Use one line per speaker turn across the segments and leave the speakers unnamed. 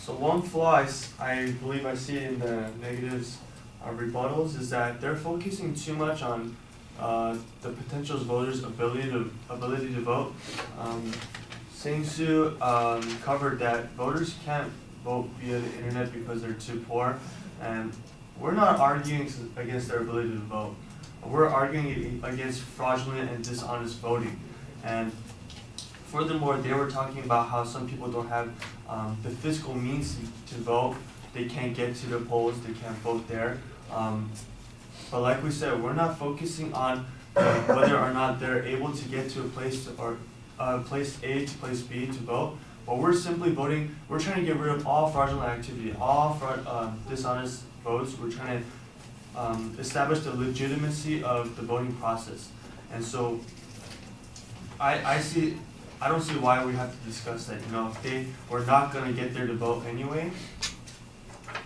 So one flaw I believe I see in the negatives rebuttals is that they're focusing too much on the potential voters' ability to vote. Sang-Soo covered that voters can't vote via the internet because they're too poor, and we're not arguing against their ability to vote. We're arguing against fraudulent and dishonest voting. And furthermore, they were talking about how some people don't have the physical means to vote. They can't get to the polls, they can't vote there. But like we said, we're not focusing on whether or not they're able to get to a place place A to place B to vote, but we're simply voting. We're trying to get rid of all fraudulent activity, all dishonest votes. We're trying to establish the legitimacy of the voting process. And so I don't see why we have to discuss that. You know, if they were not going to get there to vote anyway,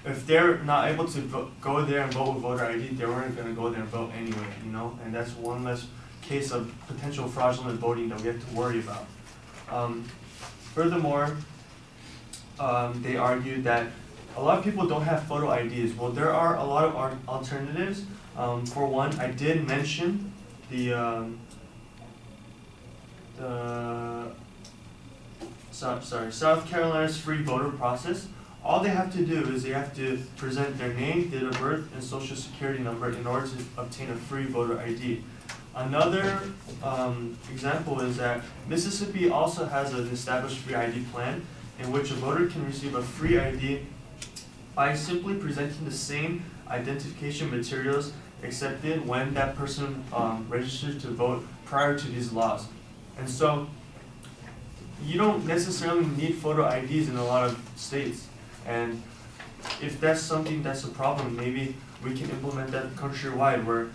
if they're not able to go there and vote with voter ID, they weren't going to go there and vote anyway, you know? And that's one less case of potential fraudulent voting that we have to worry about. Furthermore, they argued that a lot of people don't have photo IDs. Well, there are a lot of alternatives. For one, I did mention South Carolina's free voter process. All they have to do is they have to present their name, date of birth, and social security number in order to obtain a free voter ID. Another example is that Mississippi also has an established free ID plan in which a voter can receive a free ID by simply presenting the same identification materials accepted when that person registered to vote prior to these laws. And so you don't necessarily need photo IDs in a lot of states. And if that's something that's a problem, maybe we can implement that countrywide, where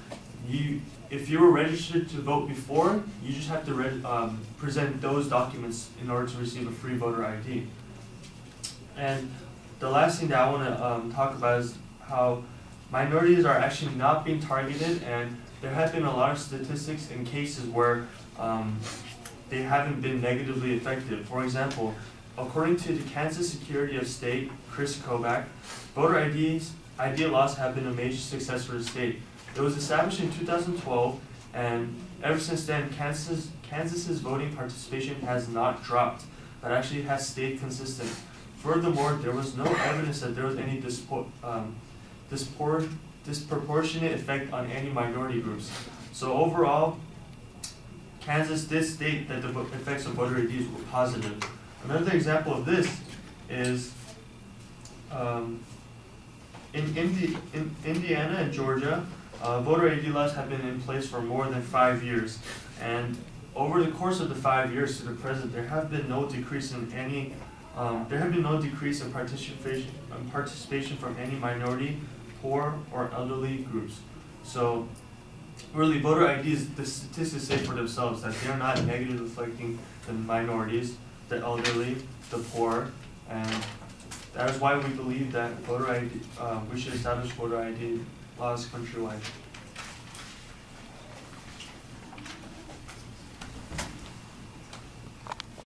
if you were registered to vote before, you just have to present those documents in order to receive a free voter ID. And the last thing that I want to talk about is how minorities are actually not being targeted, and there have been a lot of statistics in cases where they haven't been negatively affected. For example, according to the Kansas Secretary of State, Chris Kobach, voter ID laws have been a major success for the state. It was established in 2012, and ever since then, Kansas's voting participation has not dropped, but actually has stayed consistent. Furthermore, there was no evidence that there was any disproportionate effect on any minority groups. So overall, Kansas did state that the effects of voter IDs were positive. Another example of this is in Indiana and Georgia, voter ID laws have been in place for more than 5 years, and over the course of the 5 years to the present, there have been no decrease in participation from any minority, poor, or elderly groups. So really, voter IDs, the statistics say for themselves that they are not negatively affecting the minorities, the elderly, the poor, and that is why we believe that we should establish voter ID laws countrywide.